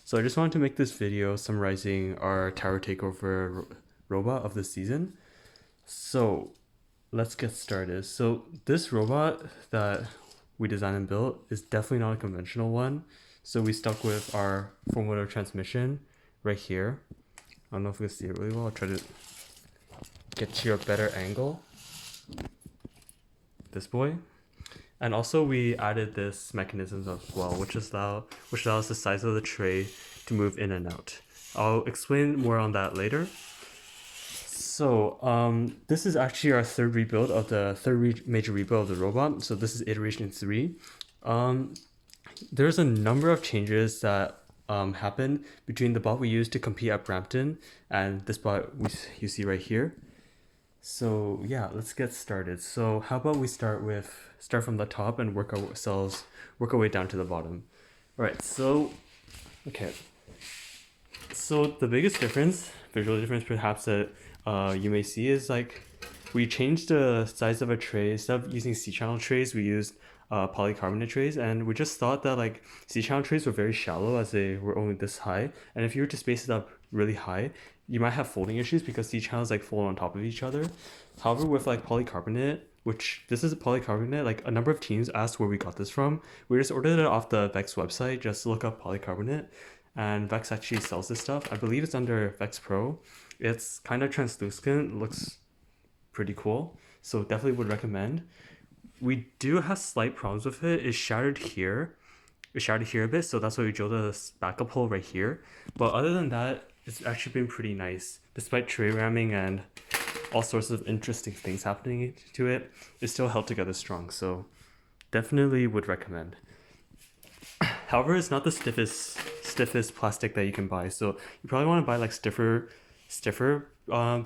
So I just wanted to make this video summarizing our tower takeover robot of the season. So let's get started. So this robot that we designed and built is definitely not a conventional one. So we stuck with our four-motor transmission right here. I don't know if you can see it really well. I'll try to get to a better angle. This boy. And also we added this mechanism as well, which allows the size of the tray to move in and out. I'll explain more on that later. So this is actually our third rebuild of the major rebuild of the robot. So this is iteration 3. There's a number of changes that happen between the bot we used to compete at Brampton and this bot you see right here. So yeah, let's get started. So how about we start from the top and work our way down to the bottom. All right, so okay. So the biggest visual difference perhaps that you may see is like we changed the size of a tray. Instead of using C-channel trays, we used polycarbonate trays, and we just thought that like C-channel trays were very shallow as they were only this high, and if you were to space it up really high, you might have folding issues because C-channels like fold on top of each other. However, with like polycarbonate, which this is a polycarbonate, like a number of teams asked where we got this from. We just ordered it off the Vex website, just look up polycarbonate, and Vex actually sells this stuff. I believe it's under Vex Pro. It's kind of translucent, looks pretty cool, so definitely would recommend. We do have slight problems with it. It's shattered here. It's shattered here a bit, so that's why we drilled a backup hole right here. But other than that, it's actually been pretty nice. Despite tray ramming and all sorts of interesting things happening to it, it still held together strong, so definitely would recommend. However, it's not the stiffest plastic that you can buy, so you probably want to buy like stiffer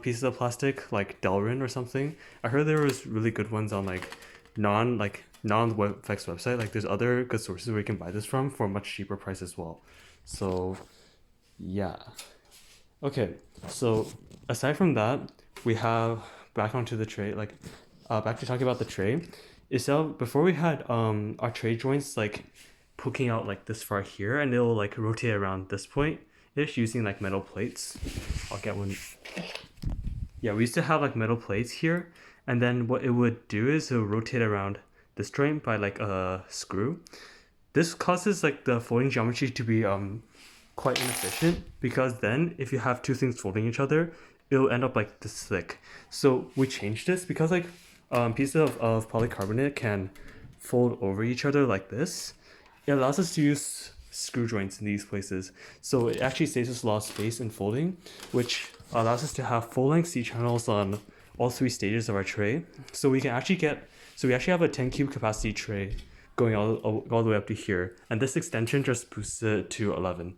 pieces of plastic like Delrin or something. I heard there was really good ones on like non-Vex website. Like there's other good sources where you can buy this from for a much cheaper price as well. So yeah. Okay, so aside from that, we have back onto the tray, like back to talking about the tray. Before we had our tray joints like poking out like this far here, and it'll like rotate around this point ish using like metal plates. I'll get one. Yeah, we used to have like metal plates here, and then what it would do is it would rotate around this joint by like a screw. This causes like the folding geometry to be quite inefficient, because then if you have two things folding each other, it'll end up like this thick. So we changed this because like pieces of polycarbonate can fold over each other like this. It allows us to use screw joints in these places, so it actually saves us a lot of space in folding, which allows us to have full-length C-channels on all three stages of our tray. So we actually have a 10 cube capacity tray going all the way up to here, and this extension just boosts it to 11.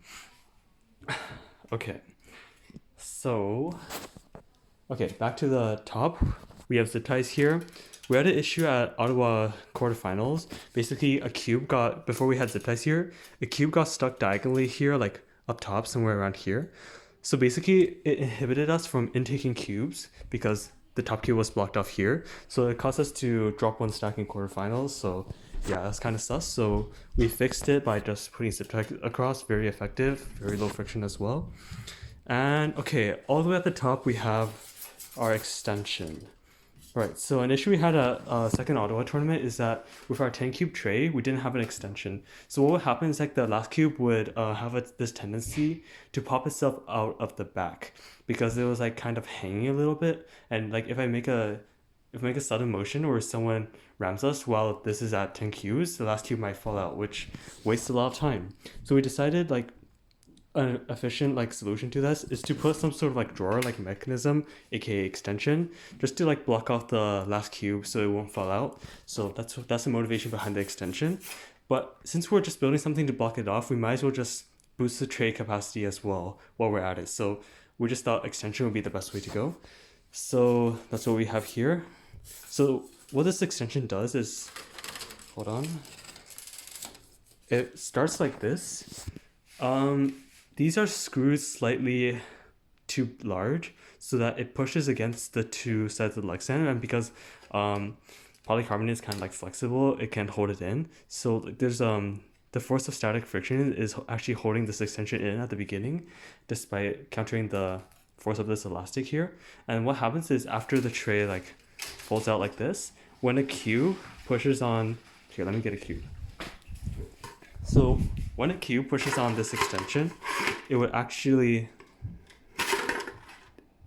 Okay, so back to the top. We have zip ties here. We had an issue at Ottawa quarterfinals. Basically, before we had zip ties here, a cube got stuck diagonally here, like up top, somewhere around here. So basically, it inhibited us from intaking cubes because the top cube was blocked off here. So it caused us to drop one stack in quarterfinals. So yeah, that's kind of sus. So we fixed it by just putting zip ties across. Very effective, very low friction as well. And okay, all the way at the top, we have our extension. Right, so an issue we had at second Ottawa tournament is that with our 10 cube tray, we didn't have an extension. So what would happen is like the last cube would have this tendency to pop itself out of the back because it was like kind of hanging a little bit. And like if I make a sudden motion or someone rams us while this is at 10 cubes, the last cube might fall out, which wastes a lot of time. So we decided like an efficient like solution to this is to put some sort of like drawer like mechanism, aka extension, just to like block off the last cube so it won't fall out. So that's the motivation behind the extension. But since we're just building something to block it off, we might as well just boost the tray capacity as well while we're at it. So we just thought extension would be the best way to go. So that's what we have here. So what this extension does is, hold on, it starts like this. These are screws slightly too large so that it pushes against the two sides of the leg stand, and because polycarbonate is kind of like flexible, it can hold it in. So there's the force of static friction is actually holding this extension in at the beginning, despite countering the force of this elastic here. And what happens is after the tray like folds out like this, when a cube pushes on, here, let me get a cube. So when a cube pushes on this extension, it will actually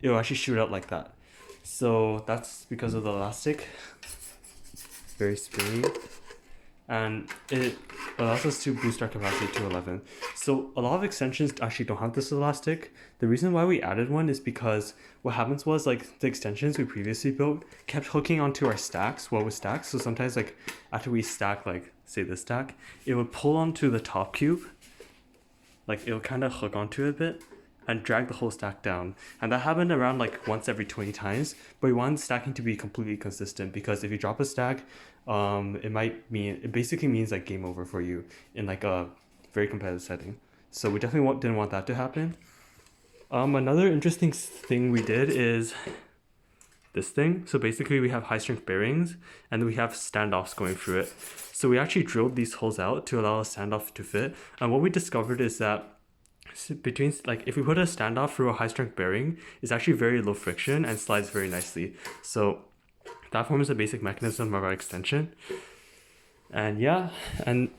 shoot out like that. So that's because of the elastic, very springy, and it allows us to boost our capacity to 11. So a lot of extensions actually don't have this elastic. The reason why we added one is because what happens was like the extensions we previously built kept hooking onto our stacks while we stack. So sometimes like after we stack, like say this stack, it would pull onto the top cube, like it would kind of hook onto it a bit and drag the whole stack down. And that happened around like once every 20 times, but we want stacking to be completely consistent, because if you drop a stack, it basically means like game over for you in like a very competitive setting. So we definitely didn't want that to happen. Another interesting thing we did is this thing. So basically we have high strength bearings and we have standoffs going through it. So we actually drilled these holes out to allow a standoff to fit. And what we discovered is that between, like, if we put a standoff through a high strength bearing, it's actually very low friction and slides very nicely. So that forms a basic mechanism of our extension. And yeah, and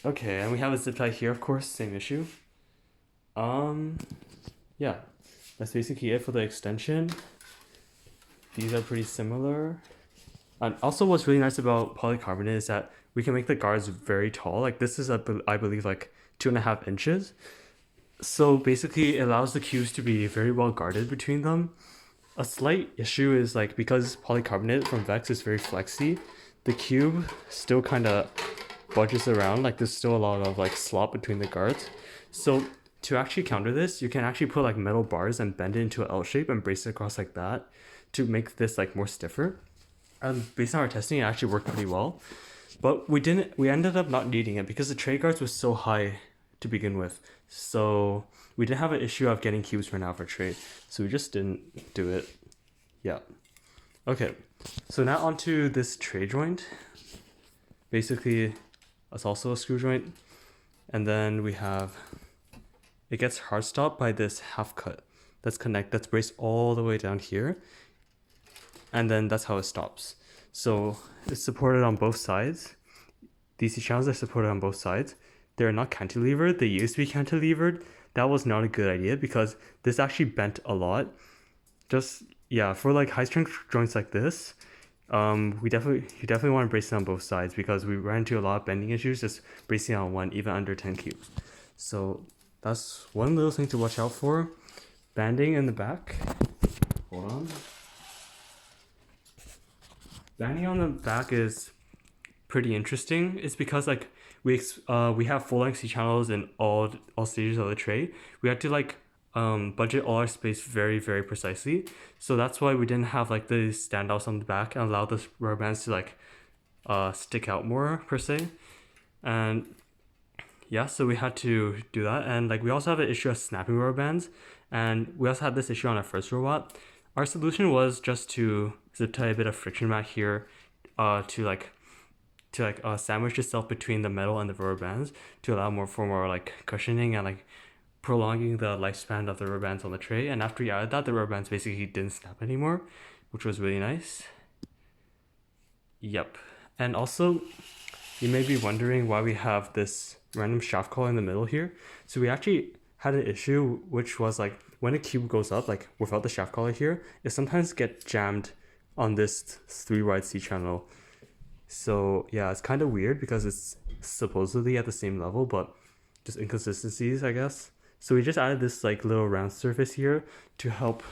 okay, and we have a zip tie here, of course, same issue. Yeah, that's basically it for the extension. These are pretty similar. And also what's really nice about polycarbonate is that we can make the guards very tall. Like this is, I believe, like 2.5 inches. So basically it allows the cubes to be very well guarded between them. A slight issue is like, because polycarbonate from Vex is very flexy, the cube still kind of budges around. Like there's still a lot of like slop between the guards. So to actually counter this, you can actually put like metal bars and bend it into an L shape and brace it across like that to make this like more stiffer. Based on our testing, it actually worked pretty well. But we ended up not needing it because the tray guards was so high to begin with. So we didn't have an issue of getting cubes right now for trade. So we just didn't do it. Yeah. Okay. So now onto this tray joint. Basically, it's also a screw joint. And then we have, it gets hard stopped by this half cut that's braced all the way down here. And then that's how it stops. So it's supported on both sides. DC channels are supported on both sides. They're not cantilevered. They used to be cantilevered. That was not a good idea because this actually bent a lot. Just, yeah, for like high strength joints like this, you definitely want to brace it on both sides because we ran into a lot of bending issues just bracing on one, even under 10 cubes. So that's one little thing to watch out for. Banding in the back. Hold on. Banding on the back is pretty interesting. It's because like we have full length C channels in all stages of the tray. We had to like budget all our space very, very precisely. So that's why we didn't have like the standoffs on the back and allow the rubber bands to like stick out more per se. And yeah, so we had to do that. And like we also have an issue of snapping rubber bands, and we also had this issue on our first robot. Our solution was just to zip tie a bit of friction mat here to sandwich itself between the metal and the rubber bands to allow more like cushioning and like prolonging the lifespan of the rubber bands on the tray. And after we added that, the rubber bands basically didn't snap anymore, which was really nice. Yep. And also, you may be wondering why we have this random shaft collar in the middle here. So we actually had an issue, which was like when a cube goes up, like without the shaft collar here, it sometimes gets jammed on this 3-wide C channel. So yeah, it's kind of weird because it's supposedly at the same level, but just inconsistencies, I guess. So we just added this like little round surface here to help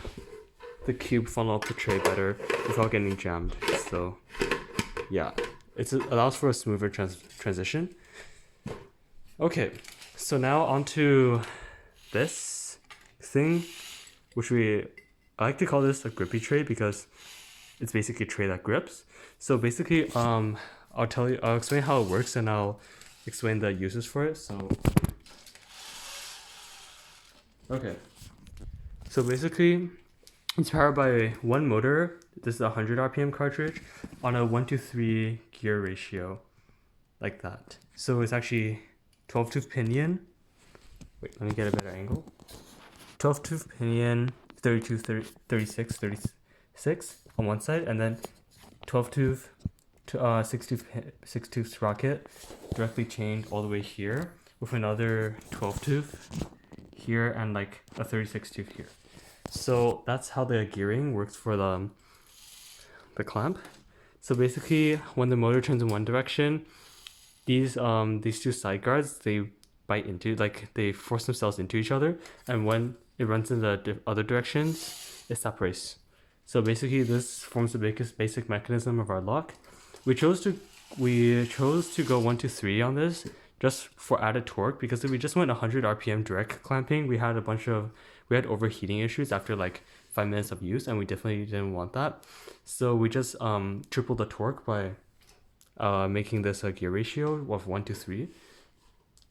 the cube funnel up the tray better without getting jammed. So yeah, it allows for a smoother transition. Okay, so now onto this thing, which I like to call this a grippy tray because it's basically a tray that grips. So basically, I'll explain how it works and I'll explain the uses for it. So, okay. So basically, it's powered by one motor. This is a 100 RPM cartridge on a 1-to-3 gear ratio, like that. So it's actually 12 tooth pinion. Wait, let me get a better angle. 12 tooth pinion, 32, 30, 36, 36 on one side, and then 12 tooth, 6 tooth sprocket directly chained all the way here with another 12 tooth here and like a 36 tooth here. So that's how the gearing works for the clamp. So basically, when the motor turns in one direction, these two side guards, they bite into, like they force themselves into each other, and when it runs in the other directions, it separates. So basically, this forms the basic mechanism of our lock. We chose to go 1 2 3 on this just for added torque, because if we just went 100 RPM direct clamping, we had overheating issues after like 5 minutes of use, and we definitely didn't want that. So we just tripled the torque by making this a gear ratio of 1 to 3.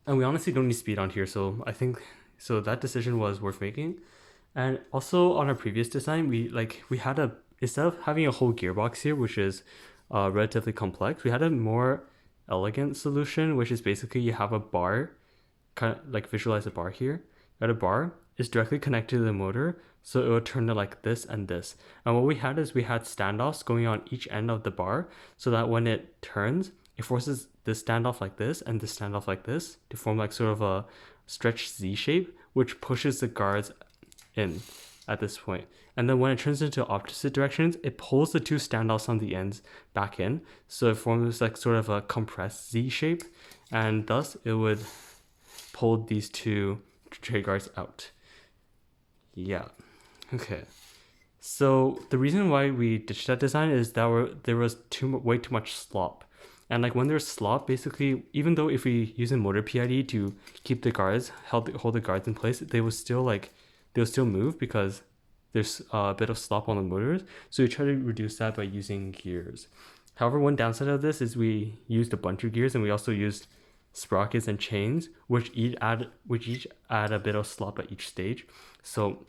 And we honestly don't need speed on here, so I think that decision was worth making. And also on our previous design, we had instead of having a whole gearbox here, which is relatively complex, we had a more elegant solution, which is basically you have a bar, kind of like visualize a bar here. At a bar is directly connected to the motor, so it would turn to like this and this. And what we had standoffs going on each end of the bar, so that when it turns, it forces this standoff like this and this standoff like this to form like sort of a stretched Z shape, which pushes the guards in at this point. And then when it turns into opposite directions, it pulls the two standoffs on the ends back in, so it forms like sort of a compressed Z shape, and thus it would pull these two tray guards out. Yeah. Okay. So the reason why we ditched that design is that there was way too much slop. And like when there's slop, basically, even though if we use a motor PID to keep the guards, hold the guards in place, they will still move because there's a bit of slop on the motors. So we try to reduce that by using gears. However, one downside of this is we used a bunch of gears, and we also used sprockets and chains, which each add a bit of slop at each stage. So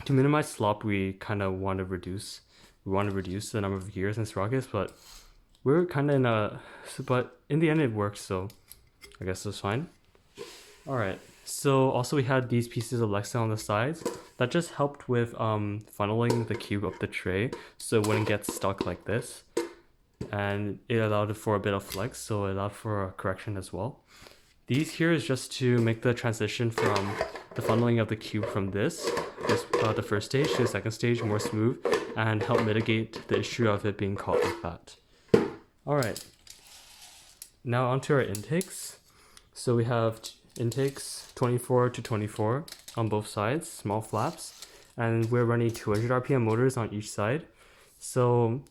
to minimize slop, we kind of want to reduce the number of gears and sprockets, but we're kind of but in the end it works, so I guess it's fine. All right. So also we had these pieces of Lexa on the sides that just helped with funneling the cube up the tray, so it wouldn't get stuck like this. And it allowed for a bit of flex, so it allowed for a correction as well. These here is just to make the transition from the funneling of the cube from the first stage to the second stage more smooth, and help mitigate the issue of it being caught like that. Alright, now onto our intakes. So we have intakes 24 to 24 on both sides, small flaps, and we're running 200 RPM motors on each side. So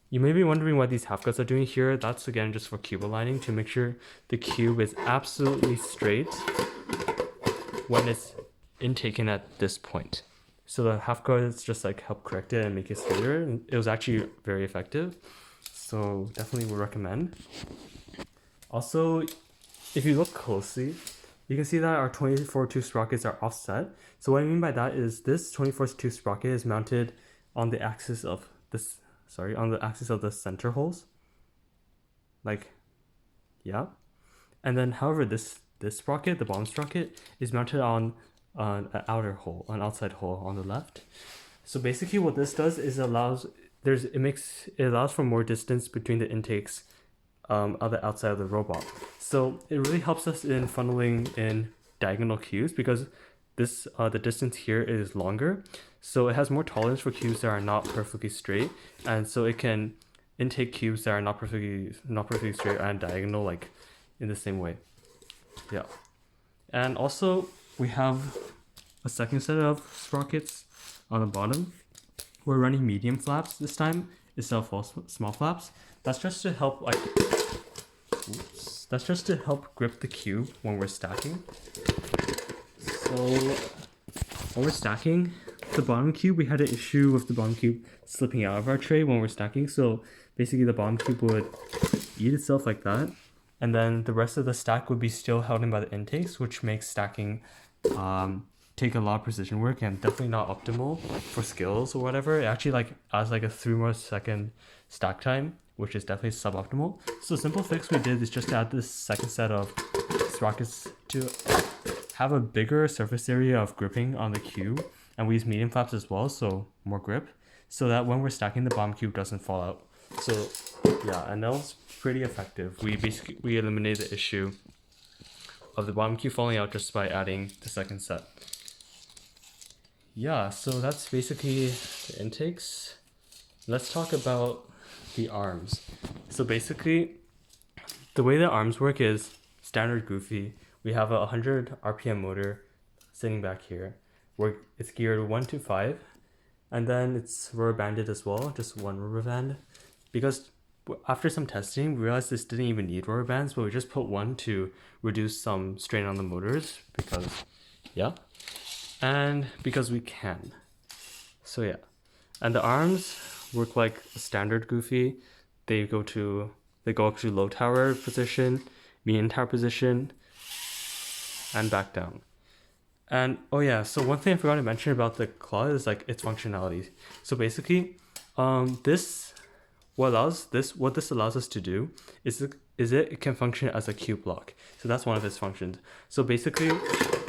you may be wondering what these half cuts are doing here. That's again just for cube aligning, to make sure the cube is absolutely straight when it's intaken at this point. So the half cuts just like help correct it and make it straighter. And it was actually very effective, so definitely would recommend. Also, if you look closely, you can see that our 24 tooth sprockets are offset. So what I mean by that is this 24 tooth sprocket is mounted on the axis of the center holes. Like, yeah. And then however this sprocket, the bottom sprocket, is mounted on an outside hole on the left. So basically what this does is it allows for more distance between the intakes on the outside of the robot. So it really helps us in funneling in diagonal cubes, because this the distance here is longer, so it has more tolerance for cubes that are not perfectly straight, and so it can intake cubes that are not perfectly straight and diagonal, like in the same way. Yeah. And also we have a second set of sprockets on the bottom. We're running medium flaps this time instead of small flaps. That's just to help grip the cube when we're stacking. So when we're stacking the bottom cube, we had an issue with the bottom cube slipping out of our tray when we're stacking. So basically the bottom cube would eat itself like that, and then the rest of the stack would be still held in by the intakes, which makes stacking take a lot of precision work and definitely not optimal for skills or whatever. It actually adds like a 3 more second stack time which is definitely suboptimal. So the simple fix we did is just to add this second set of sprockets to have a bigger surface area of gripping on the cube, and we use medium flaps as well, so more grip, so that when we're stacking, the bottom cube doesn't fall out. So yeah, and that was pretty effective. We eliminated the issue of the bottom cube falling out just by adding the second set. Yeah, so that's basically the intakes. Let's talk about the arms. So basically, the way the arms work is standard goofy. We have a 100 RPM motor sitting back here, where it's geared 1 to 5, and then it's rubber banded as well, just one rubber band. Because after some testing, we realized this didn't even need rubber bands, but we just put one to reduce some strain on the motors, because yeah, and because we can. So yeah, and the arms work like a standard goofy. They go up to low tower position, medium tower position, and back down. And oh yeah, so one thing I forgot to mention about the claw is like its functionality. So basically, what this allows us to do is it can function as a cube block. So that's one of its functions. So basically,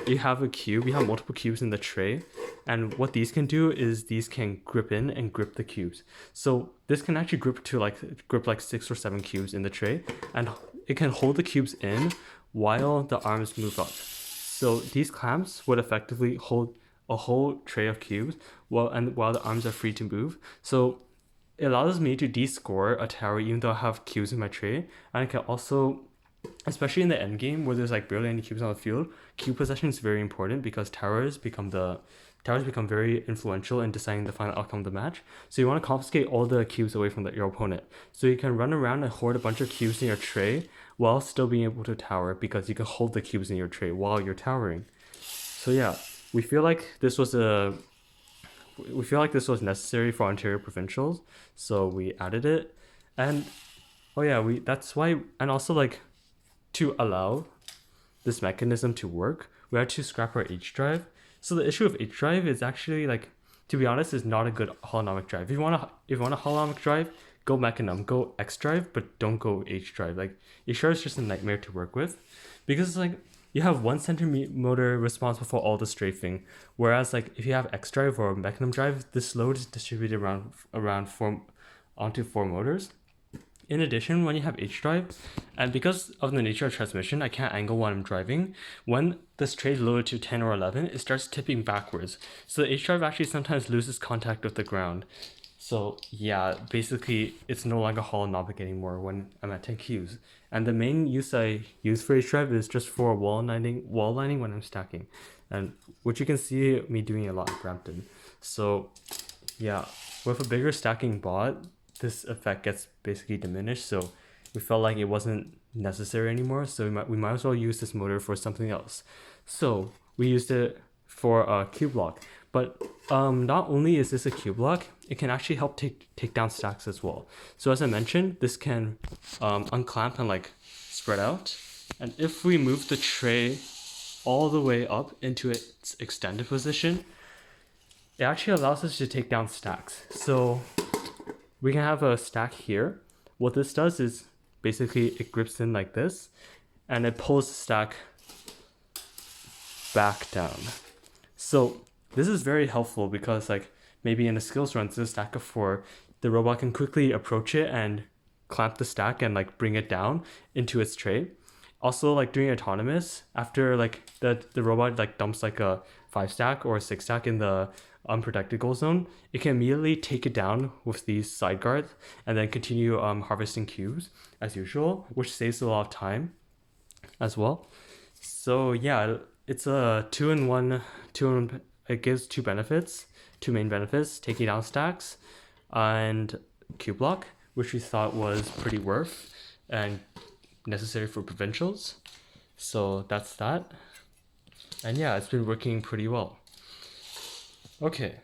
you have a cube, you have multiple cubes in the tray, and what these can do is these can grip in and grip the cubes. So this can actually grip like 6 or 7 cubes in the tray, and it can hold the cubes in while the arms move up. So these clamps would effectively hold a whole tray of cubes while the arms are free to move. So it allows me to de-score a tower even though I have cubes in my tray, and I can also, especially in the end game where there's like barely any cubes on the field, cube possession is very important because towers become very influential in deciding the final outcome of the match. So you want to confiscate all the cubes away from your opponent, so you can run around and hoard a bunch of cubes in your tray while still being able to tower, because you can hold the cubes in your tray while you're towering. So yeah, we feel like this was necessary for Ontario provincials, so we added it. And oh yeah, that's why, and also like to allow this mechanism to work, we had to scrap our H drive. So the issue of H drive is actually, like, to be honest, is not a good holonomic drive. If you want a holonomic drive, go Mechanum, go X drive, but don't go H drive. Like, H drive is just a nightmare to work with, because like you have one center motor responsible for all the strafing, whereas like if you have X drive or Mechanum drive, this load is distributed onto 4 motors. In addition, when you have H drive, and because of the nature of transmission, I can't angle when I'm driving, when this tray is loaded to 10 or 11, it starts tipping backwards. So the H drive actually sometimes loses contact with the ground. So yeah, basically it's no longer holonomic anymore when I'm at 10 Qs. And the main use I use for H drive is just for wall lining when I'm stacking, and which you can see me doing a lot in Brampton. So yeah, with a bigger stacking bot, this effect gets basically diminished, so we felt like it wasn't necessary anymore, so we might as well use this motor for something else. So we used it for a cube block, but not only is this a cube block, it can actually help take down stacks as well. So as I mentioned, this can unclamp and like spread out, and if we move the tray all the way up into its extended position, it actually allows us to take down stacks. So we can have a stack here. What this does is basically it grips in like this, and it pulls the stack back down. So this is very helpful because like maybe in a skills run, it's a stack of 4, the robot can quickly approach it and clamp the stack and like bring it down into its tray. Also, like during autonomous, after like the robot like dumps like a 5 stack or a 6 stack in the unprotected goal zone, it can immediately take it down with these side guards and then continue harvesting cubes as usual, which saves a lot of time as well. So yeah, it's a 2-in-1. It gives 2 main benefits: taking down stacks and cube block, which we thought was pretty worth and necessary for provincials. So that's that. And yeah, it's been working pretty well. Okay,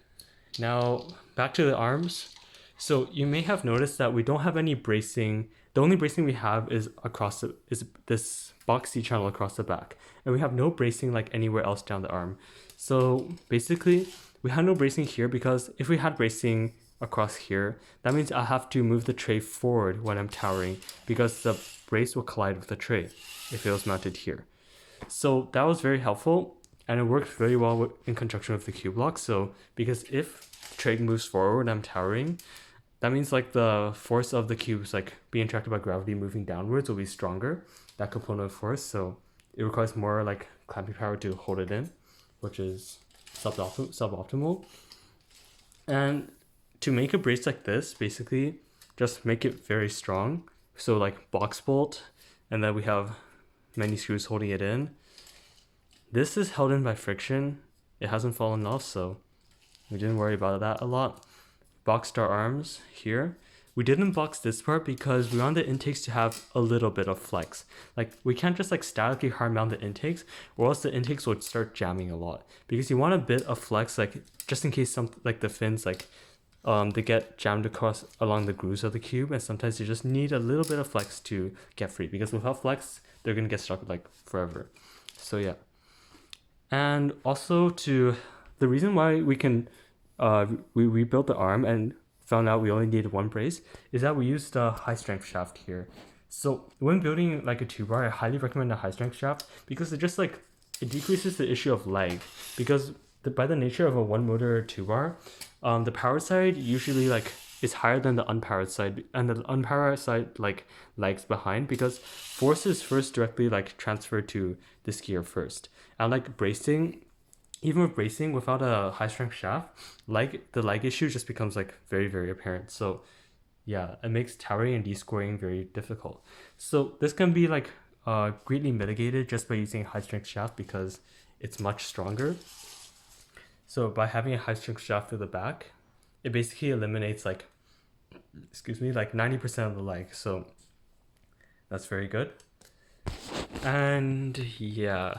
now back to the arms. So you may have noticed that we don't have any bracing. The only bracing we have is this box C channel across the back, and we have no bracing like anywhere else down the arm. So basically, we had no bracing here because if we had bracing across here, that means I have to move the tray forward when I'm towering because the brace will collide with the tray if it was mounted here. So that was very helpful, and it worked very well in conjunction with the cube block. So because if the tray moves forward and I'm towering, that means like the force of the cubes like being attracted by gravity moving downwards will be stronger, that component of force. So it requires more like clamping power to hold it in, which is suboptimal. And to make a brace like this, basically just make it very strong. So like box bolt, and then we have many screws holding it in. This is held in by friction. It hasn't fallen off, so we didn't worry about that a lot. Boxed our arms here. We didn't box this part because we want the intakes to have a little bit of flex. Like we can't just like statically hard mount the intakes, or else the intakes would start jamming a lot. Because you want a bit of flex, like just in case some like the fins like they get jammed across along the grooves of the cube, and sometimes you just need a little bit of flex to get free. Because without flex, they're gonna get stuck like forever. So yeah. And also the reason why we can we rebuilt the arm and found out we only needed one brace is that we used a high strength shaft here. So when building like a 2-bar, I highly recommend a high strength shaft because it just like it decreases the issue of lag, because by the nature of a 1 motor 2-bar, the powered side usually like is higher than the unpowered side, and the unpowered side like lags behind because force is first directly like transferred to this gear first. And like bracing, even with bracing without a high strength shaft, like the lag issue just becomes like very, very apparent. So yeah, it makes towering and D-scoring very difficult. So this can be like greatly mitigated just by using a high strength shaft because it's much stronger. So by having a high strength shaft to the back, it basically eliminates like 90% of the lag. So that's very good. And yeah.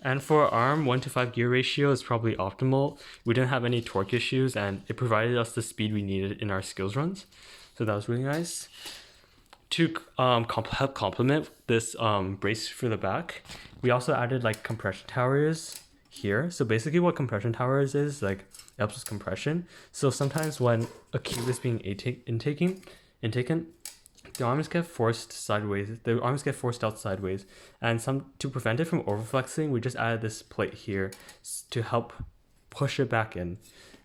And for arm, 1:5 gear ratio is probably optimal. We didn't have any torque issues, and it provided us the speed we needed in our skills runs. So that was really nice. To help complement this brace for the back, we also added like compression towers here. So basically what compression towers is, like it helps with compression. So sometimes when a cube is being intaken, the arms get forced sideways. The arms get forced out sideways, and to prevent it from overflexing, we just added this plate here to help push it back in,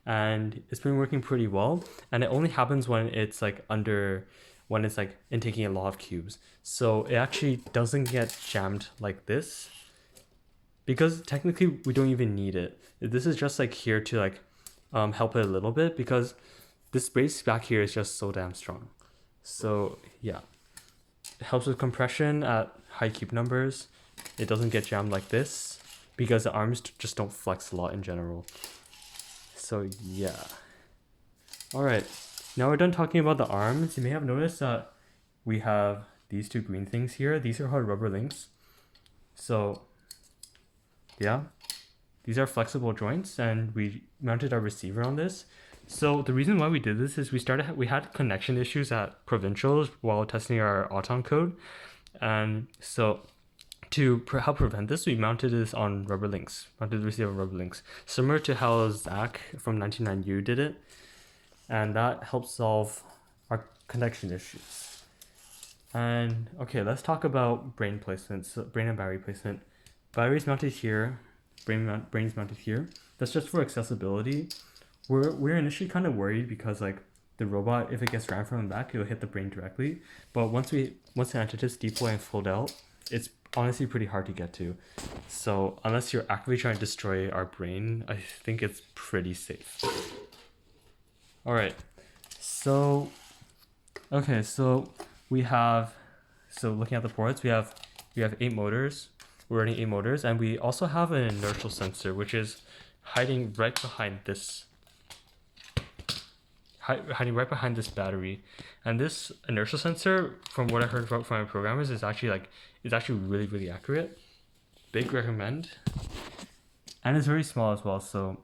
and it's been working pretty well. And it only happens when it's like intaking a lot of cubes, so it actually doesn't get jammed like this, because technically we don't even need it. This is just like here to like help it a little bit, because this brace back here is just so damn strong. So yeah, it helps with compression at high cube numbers. It doesn't get jammed like this because the arms just don't flex a lot in general. So yeah. All right, now we're done talking about the arms. You may have noticed that we have these two green things here. These are called rubber links. So yeah, these are flexible joints, and we mounted our receiver on this. So the reason why we did this is we had connection issues at provincials while testing our Auton code, and so to help prevent this, we mounted this on rubber links, mounted the receiver on rubber links, similar to how Zach from 99U did it, and that helps solve our connection issues. And okay, let's talk about brain placement, so brain and battery placement. Batteries mounted here, brains mounted here. That's just for accessibility. We're initially kind of worried because like the robot, if it gets rammed from the back, it'll hit the brain directly. But once the antitips deploy and fold out, it's honestly pretty hard to get to. So unless you're actively trying to destroy our brain, I think it's pretty safe. All right. So okay, so we have looking at the ports, we have 8 motors. We're running 8 motors, and we also have an inertial sensor, which is hiding right behind this battery. And this inertial sensor, from what I heard from my programmers, is actually really, really accurate. Big recommend. And it's very small as well, so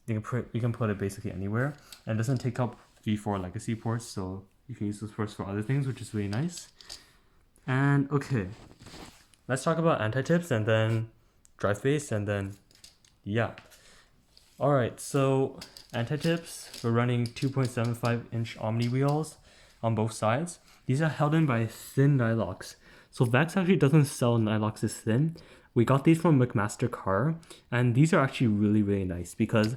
you can put it basically anywhere, and it doesn't take up V4 legacy ports, so you can use those ports for other things, which is really nice. And okay, let's talk about anti-tips and then drive base, and then yeah. Alright, so anti-tips, we're running 2.75-inch Omni wheels on both sides. These are held in by thin nylocks. So Vex actually doesn't sell nylocks this thin. We got these from McMaster Car, and these are actually really, really nice because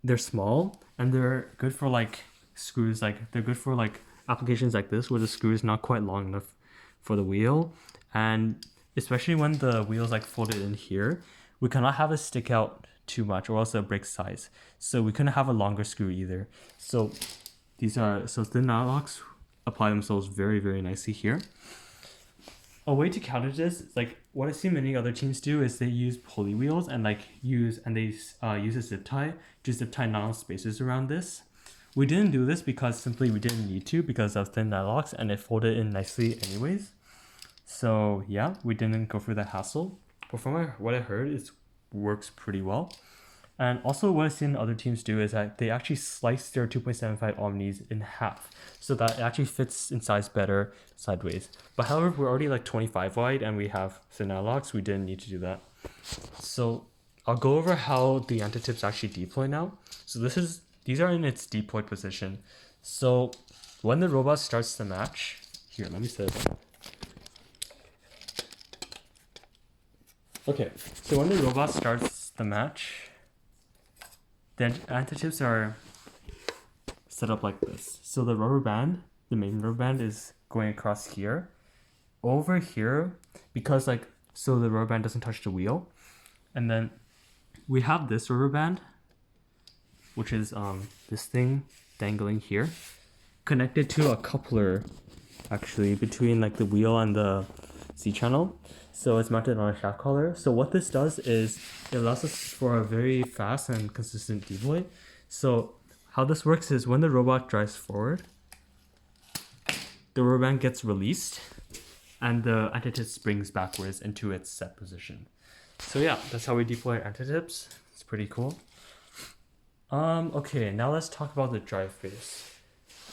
they're small and they're good for like screws, like they're good for like applications like this where the screw is not quite long enough for the wheel, and especially when the wheel is like folded in here, we cannot have it stick out too much or else it'll break size. So we couldn't have a longer screw either. So these are, so thin nylocks apply themselves very, very nicely here. A way to counter this, like what I see many other teams do, is they use pulley wheels and use a zip tie to zip tie nylon spacers around this. We didn't do this because simply we didn't need to because of thin nylocks and it folded in nicely anyways. So yeah, we didn't go through that hassle. But from what I heard, it works pretty well. And also what I've seen other teams do is that they actually slice their 2.75 Omnis in half so that it actually fits in size better sideways. But however, we're already like 25 wide and we have thin nylocks, we didn't need to do that. So I'll go over how the anti-tips actually deploy now. So these are in its deployed position. So when the robot starts the match, here, let me set it up. Okay, so when the robot starts the match, the anti-tips are set up like this. So the rubber band, the main rubber band is going across here. Over here, because so the rubber band doesn't touch the wheel. And then we have this rubber band, which is this thing dangling here, connected to a coupler actually between like the wheel and the C channel. So it's mounted on a shaft collar. So what this does is it allows us for a very fast and consistent deploy. So how this works is when the robot drives forward, the rubber band gets released and the anti-tip springs backwards into its set position. So yeah, that's how we deploy anti-tips. It's pretty cool. Okay, now let's talk about the drive face.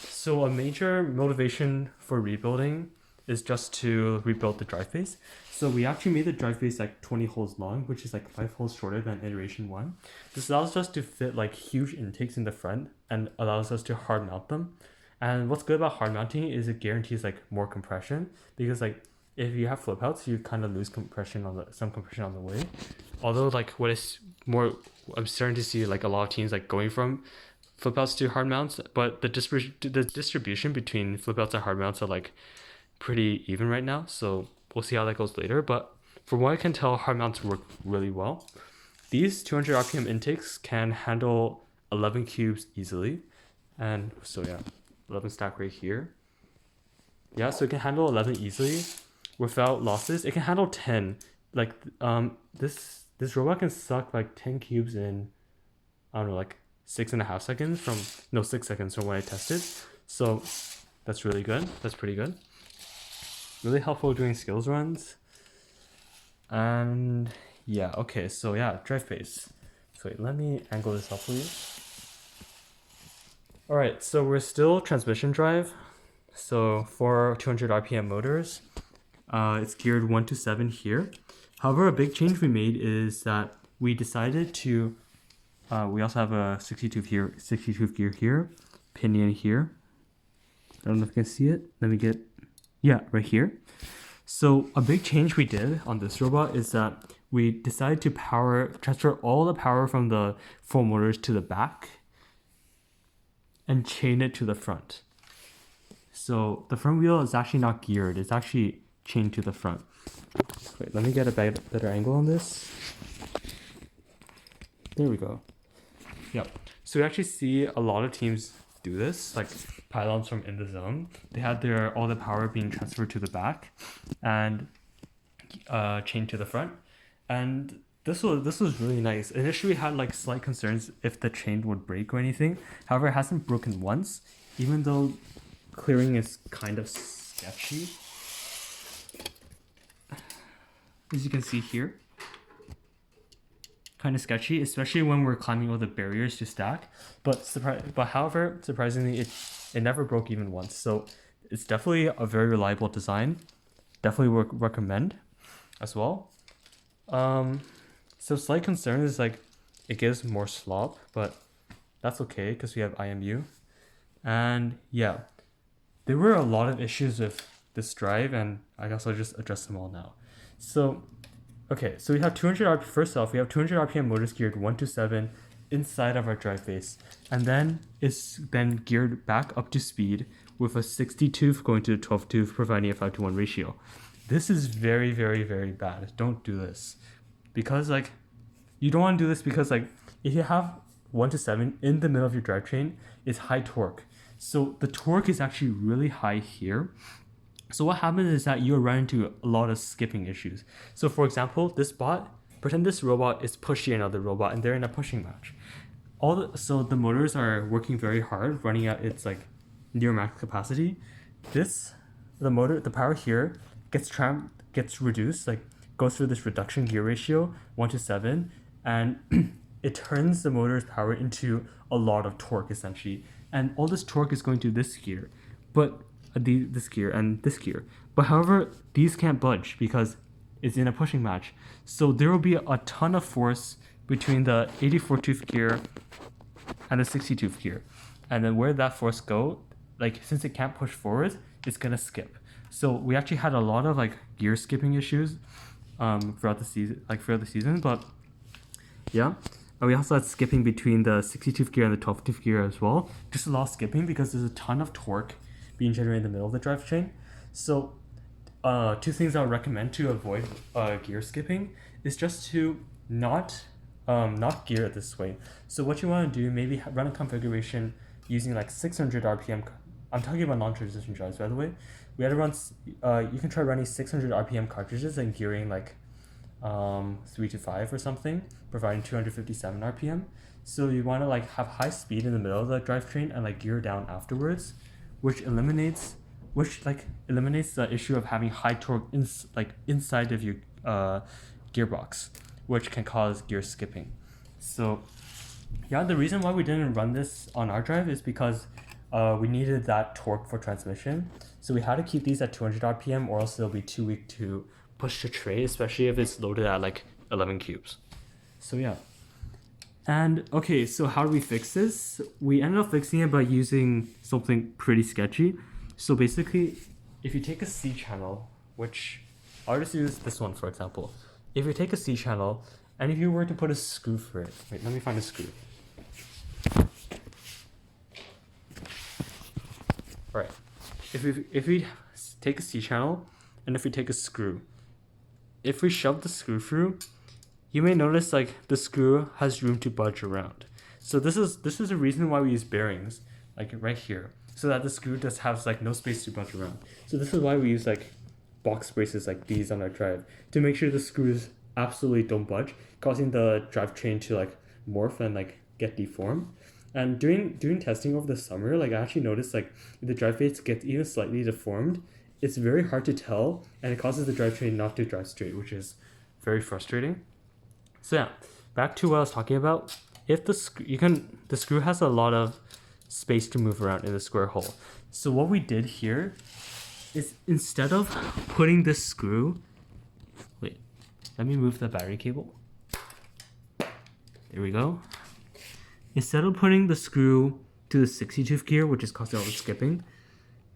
So a major motivation for rebuilding is just to rebuild the drive face. So we actually made the drive face like 20 holes long, which is like 5 holes shorter than iteration 1. This allows us to fit like huge intakes in the front and allows us to hard mount them. And what's good about hard mounting is it guarantees like more compression, because like if you have flip outs, you kind of lose compression on some compression on the way. Although like what is more, I'm starting to see like a lot of teams like going from flip outs to hard mounts, but the distribution between flip outs and hard mounts are like pretty even right now, so we'll see how that goes later. But from what I can tell, hard mounts work really well. These 200 RPM intakes can handle 11 cubes easily, and so yeah, 11 stack right here. Yeah, so it can handle 11 easily without losses. It can handle 10. Like this robot can suck like 10 cubes in, I don't know, like 6.5 seconds from 6 seconds from when I tested. So that's really good. That's pretty good. Really helpful doing skills runs. And yeah, okay, so yeah, drive face. So wait, let me angle this up for you. All right, so we're still transmission drive. So for 200 RPM motors, it's geared 1 to 7 here. However, a big change we made is that we decided to, we also have a 62 gear here, pinion here. I don't know if you can see it. Let me get, yeah, right here. So a big change we did on this robot is that we decided to transfer all the power from the 4 motors to the back and chain it to the front. So the front wheel is actually not geared, it's actually chained to the front. Wait, let me get a better angle on this. There we go. Yep. So we actually see a lot of teams do this, like pylons from in the zone. They had all the power being transferred to the back and chained to the front. And this was really nice. Initially we had like slight concerns if the chain would break or anything. However, it hasn't broken once, even though clearing is kind of sketchy. As you can see here, kind of sketchy, especially when we're climbing all the barriers to stack. But however, surprisingly, it never broke even once. So it's definitely a very reliable design. Definitely recommend as well. So slight concern is like it gives more slop, but that's okay because we have IMU. And yeah, there were a lot of issues with this drive, and I guess I'll just address them all now. So, okay, so we have 200 RPM. First off, we have 200 RPM motors geared 1 to 7 inside of our drive base, and then it's then geared back up to speed with a 60 tooth going to the 12 tooth, providing a 5-to-1 ratio. This is very, very, very bad. Don't do this because like you don't want to do this because like if you have 1 to 7 in the middle of your drivetrain, it's high torque. So the torque is actually really high here. So what happens is that you run into a lot of skipping issues. So for example, this bot, pretend this robot is pushing another robot and they're in a pushing match. So the motors are working very hard, running at its like near max capacity. The power here gets reduced, like goes through this reduction gear ratio, 1 to 7, and it turns the motor's power into a lot of torque essentially. And all this torque is going to this gear, but this gear and this gear. But however, these can't budge because it's in a pushing match. So there will be a ton of force between the 84 tooth gear and the 60 tooth gear. And then where that force go, like since it can't push forward, it's gonna skip. So we actually had a lot of like gear skipping issues throughout the season, but yeah. And we also had skipping between the 60 tooth gear and the 12 tooth gear as well. Just a lot of skipping because there's a ton of torque being generated in the middle of the drivetrain. So two things I would recommend to avoid gear skipping is just to not gear it this way. So what you want to do, maybe run a configuration using like 600 RPM. I'm talking about non-transition drives, by the way. We had to run, you can try running 600 RPM cartridges and gearing like 3 to 5 or something, providing 257 RPM. So you want to like have high speed in the middle of the drivetrain and like gear down afterwards, which eliminates the issue of having high torque inside of your gearbox, which can cause gear skipping. So yeah, the reason why we didn't run this on our drive is because we needed that torque for transmission. So we had to keep these at 200 RPM or else they'll be too weak to push the tray, especially if it's loaded at like 11 cubes. So yeah. And okay, so how do we fix this? We ended up fixing it by using something pretty sketchy. So basically, if you take a C channel, which I'll just use this one for example. If you take a C channel and if you were to put a screw for it, wait, let me find a screw. All right, if we take a C channel and if we take a screw, if we shove the screw through, you may notice like the screw has room to budge around. So this is a reason why we use bearings, like right here, so that the screw just has like no space to budge around. So this is why we use like box braces like these on our drive to make sure the screws absolutely don't budge, causing the drivetrain to like morph and like get deformed. And during testing over the summer, like I actually noticed like if the drive base gets even slightly deformed, it's very hard to tell, and it causes the drivetrain not to drive straight, which is very frustrating. So yeah, back to what I was talking about. If the screw has a lot of space to move around in the square hole. So what we did here is instead of putting this screw, wait, let me move the battery cable. There we go. Instead of putting the screw to the 60 tooth gear, which is causing all the skipping,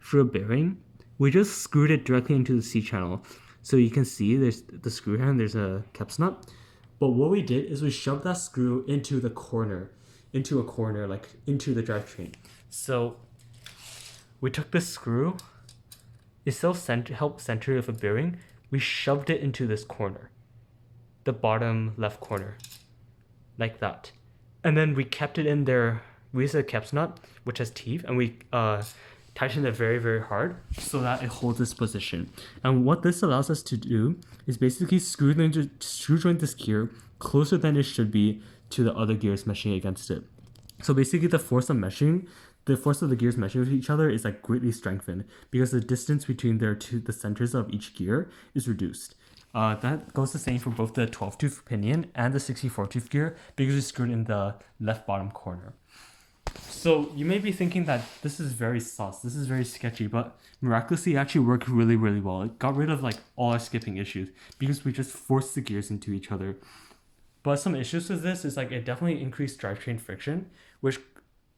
through a bearing, we just screwed it directly into the C channel. So you can see there's the screw here and there's a caps nut. But what we did is we shoved that screw into a corner, like into the drivetrain. So we took this screw, instead of help center of a bearing, we shoved it into this corner, the bottom left corner, like that. And then we kept it in there. We used a caps nut, which has teeth, and we tightened it very, very hard so that it holds this position. And what this allows us to do is basically screw joint this gear closer than it should be to the other gears meshing against it. So basically the force of the gears meshing with each other is like greatly strengthened because the distance between the centers of each gear is reduced. That goes the same for both the 12 tooth pinion and the 64 tooth gear because it's screwed in the left bottom corner. So you may be thinking that this is very sus, this is very sketchy, but miraculously it actually worked really, really well. It got rid of like all our skipping issues because we just forced the gears into each other. But some issues with this is like it definitely increased drivetrain friction, which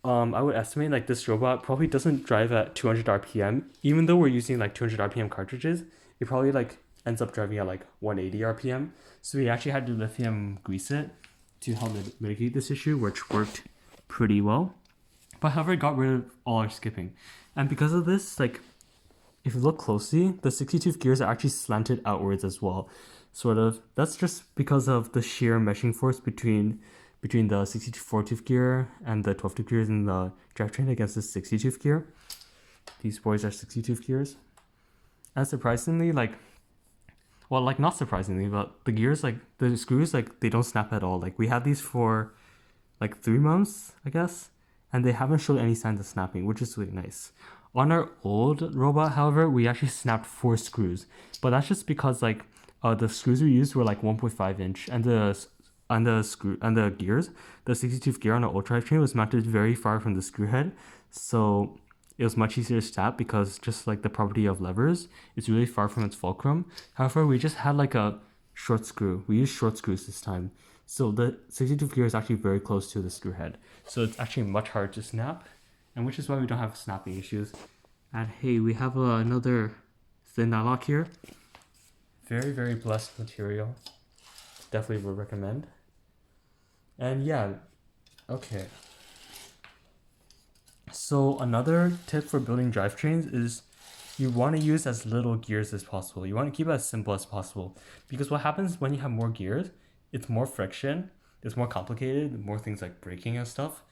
I would estimate like this robot probably doesn't drive at 200 RPM. Even though we're using like 200 RPM cartridges, it probably like ends up driving at like 180 RPM. So we actually had to lithium grease it to help mitigate this issue, which worked pretty well. But however, it got rid of all our skipping. And because of this, like if you look closely, the 60-tooth gears are actually slanted outwards as well. Sort of. That's just because of the sheer meshing force between the 64-tooth gear and the 12-tooth gears in the drivetrain against the 60-tooth gear. These boys are 60-tooth gears. And surprisingly, like, well, like not surprisingly, but the gears, like the screws, like they don't snap at all. Like we had these for like 3 months, I guess, and they haven't showed any signs of snapping, which is really nice. On our old robot, however, we actually snapped 4 screws, but that's just because like the screws we used were like 1.5 inch, and the gears, the 60-tooth gear on the old drivetrain was mounted very far from the screw head, so it was much easier to snap because just like the property of levers, it's really far from its fulcrum. However, we just had like a short screw. We used short screws this time. So the 62 gear is actually very close to the screw head. So it's actually much harder to snap, and which is why we don't have snapping issues. And hey, we have another thin nylock here. Very, very blessed material. Definitely would recommend. And yeah, okay. So another tip for building drivetrains is you want to use as little gears as possible. You want to keep it as simple as possible. Because what happens when you have more gears, it's more friction, it's more complicated, more things like braking and stuff.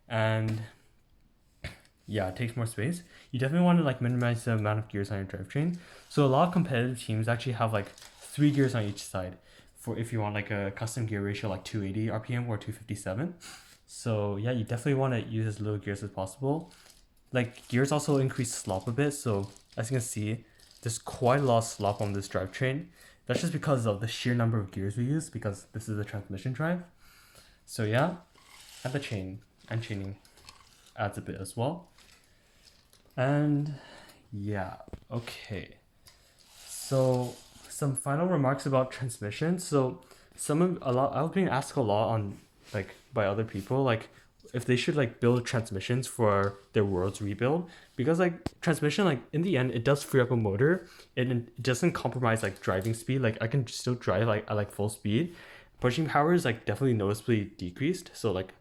And yeah, it takes more space. You definitely want to like minimize the amount of gears on your drivetrain. So a lot of competitive teams actually have like 3 gears on each side for if you want like a custom gear ratio like 280 RPM or 257. So yeah, you definitely want to use as little gears as possible. Like gears also increase slop a bit, so as you can see, there's quite a lot of slop on this drivetrain. That's just because of the sheer number of gears we use, because this is a transmission drive. So yeah, and the chaining adds a bit as well. And yeah, okay. So some final remarks about transmission. So I was being asked a lot on like by other people like if they should like build transmissions for their world's rebuild, because like transmission, like in the end it does free up a motor. It doesn't compromise like driving speed. Like I can still drive like at like full speed. Pushing power is like definitely noticeably decreased. So like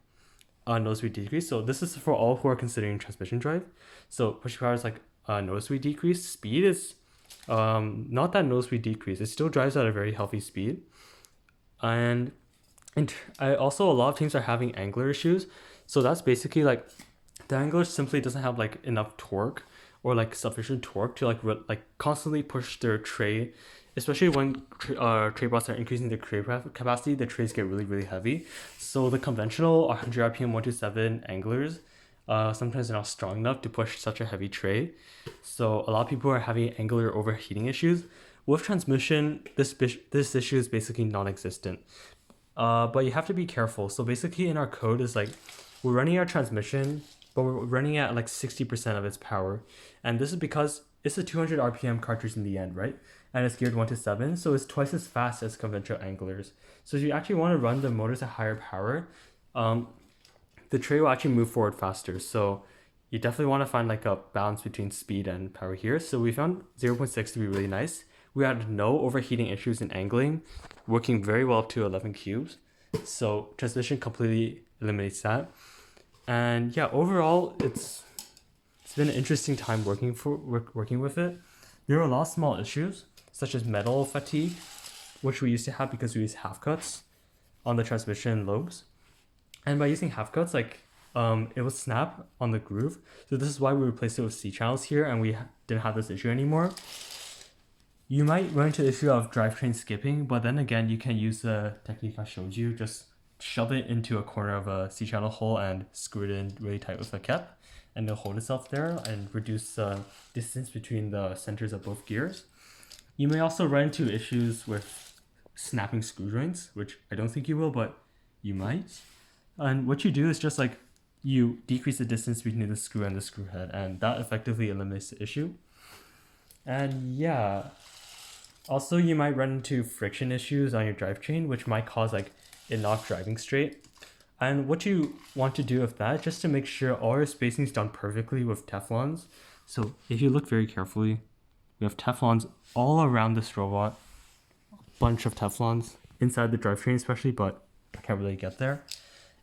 noticeably decreased. So this is for all who are considering transmission drive. So pushing power is like noticeably decreased. Speed is not that noticeably decreased. It still drives at a very healthy speed. And I also, a lot of teams are having angler issues. So that's basically like the angler simply doesn't have like enough torque or like sufficient torque to like constantly push their tray, especially when tray bots are increasing their tray capacity. The trays get really, really heavy. So the conventional 100 RPM 127 anglers sometimes they're not strong enough to push such a heavy tray. So a lot of people are having angular overheating issues. With transmission, this issue is basically non-existent. But you have to be careful. So basically in our code is like we're running our transmission, but we're running at like 60% of its power. And this is because it's a 200 RPM cartridge in the end, right? And it's geared 1 to 7, so it's twice as fast as conventional anglers. So if you actually want to run the motors at higher power, the tray will actually move forward faster. So you definitely want to find like a balance between speed and power here. So we found 0.6 to be really nice. We had no overheating issues in angling, working very well up to 11 cubes. So transmission completely eliminates that. And yeah, overall, it's been an interesting time working with it. There are a lot of small issues, such as metal fatigue, which we used to have because we use half cuts on the transmission lobes. And by using half cuts, like it would snap on the groove. So this is why we replaced it with C channels here, and we didn't have this issue anymore. You might run into the issue of drivetrain skipping, but then again, you can use the technique I showed you. Just shove it into a corner of a C-channel hole and screw it in really tight with a cap, and it'll hold itself there and reduce the distance between the centers of both gears. You may also run into issues with snapping screw joints, which I don't think you will, but you might. And what you do is just like you decrease the distance between the screw and the screw head, and that effectively eliminates the issue. And yeah, also you might run into friction issues on your drivetrain, which might cause like it not driving straight. And what you want to do with that, just to make sure all your spacing is done perfectly with Teflons. So if you look very carefully, we have Teflons all around this robot, a bunch of Teflons inside the drivetrain especially, but I can't really get there.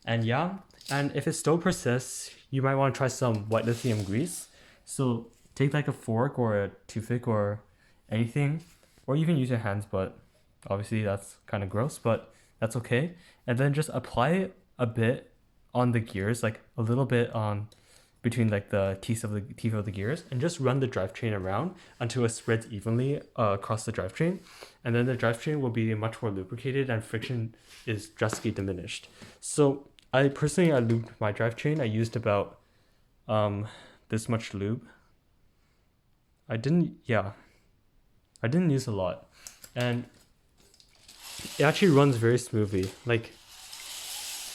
And yeah, and if it still persists, you might want to try some white lithium grease. So take like a fork or a toothpick or anything, or even use your hands, but obviously that's kind of gross, but that's okay. And then just apply a bit on the gears, like a little bit on between like the teeth of the gears, and just run the drivetrain around until it spreads evenly across the drivetrain, and then the drivetrain will be much more lubricated and friction is drastically diminished. So I lubed my drivetrain. I used about this much lube. I didn't use a lot, and it actually runs very smoothly. Like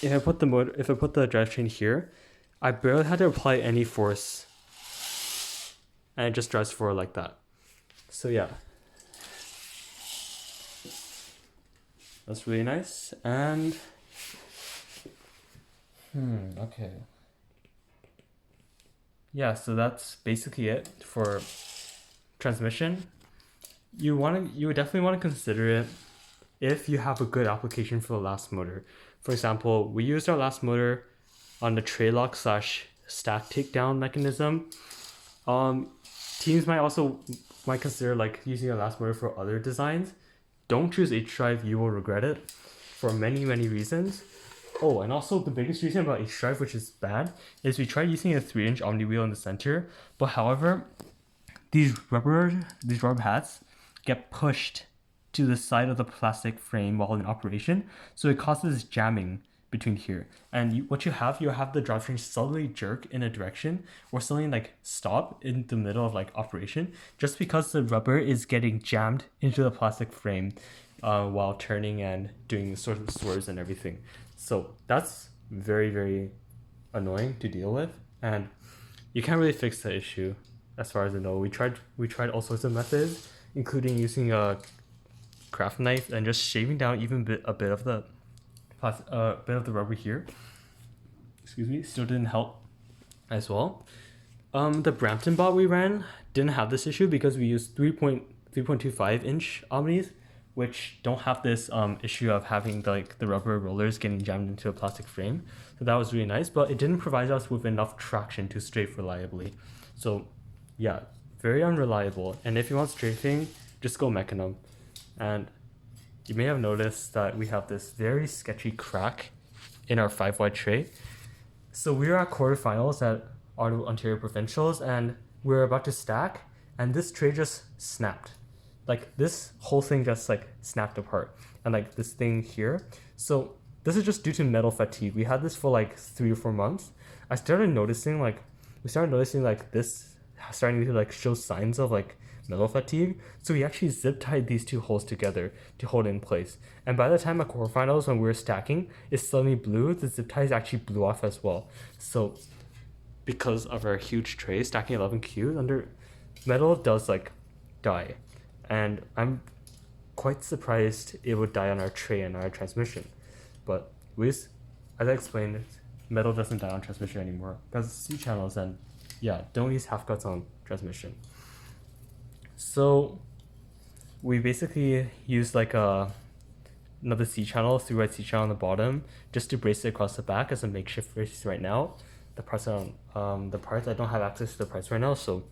if I put the drivetrain here, I barely had to apply any force, and it just drives forward like that. So yeah, that's really nice. And okay, yeah, so that's basically it for transmission. You would definitely want to consider it if you have a good application for the last motor. For example, we used our last motor on the tray lock / stack takedown mechanism. Teams might consider like using a last motor for other designs. Don't choose H-Drive, you will regret it for many reasons. Oh, and also the biggest reason about H-Drive, which is bad, is we tried using a 3-inch Omni wheel in the center, but however, these rubber hats get pushed to the side of the plastic frame while in operation, so it causes jamming between here. And you'll have the drivetrain suddenly jerk in a direction or suddenly like stop in the middle of like operation, just because the rubber is getting jammed into the plastic frame while turning and doing sort of swerves and everything. So that's very annoying to deal with, and you can't really fix the issue as far as I know. We tried all sorts of methods, including using a craft knife and just shaving down even a bit of the rubber here. Excuse me, still didn't help as well. The Brampton bot we ran didn't have this issue because we used 3.25 inch Omnis, which don't have this issue of having the rubber rollers getting jammed into a plastic frame. So that was really nice, but it didn't provide us with enough traction to strafe reliably. So yeah, very unreliable. And if you want strafing, just go Mecanum. And you may have noticed that we have this very sketchy crack in our 5-wide tray. So we were at quarterfinals at Ontario Provincials, and we were about to stack, and this tray just snapped. Like this whole thing just like snapped apart, and like this thing here. So this is just due to metal fatigue. We had this for like 3 or 4 months. We started noticing like this starting to like show signs of like metal fatigue. So we actually zip tied these two holes together to hold it in place. And by the time at quarterfinals, when we were stacking, it suddenly blew. The zip ties actually blew off as well. So because of our huge tray, stacking 11 cubes under metal does like die. And I'm quite surprised it would die on our tray and our transmission. But as I explained, metal doesn't die on transmission anymore because C channels, and yeah, don't use half cuts on transmission. So we basically used like another C channel, 3-wide C channel on the bottom, just to brace it across the back as a makeshift brace right now. The parts I don't have access to the parts right now, so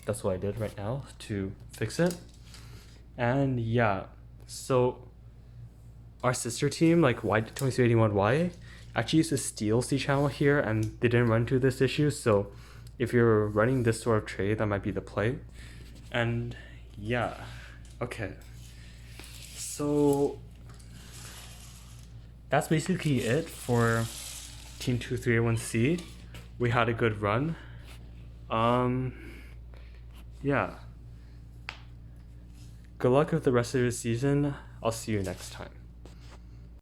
that's what I did right now to fix it. And yeah, so our sister team, like Y2281Y, actually used a steel C channel here, and they didn't run into this issue. So if you're running this sort of tray, that might be the play. And yeah, okay. So that's basically it for Team 2381C. We had a good run. Yeah. Good luck with the rest of your season. I'll see you next time.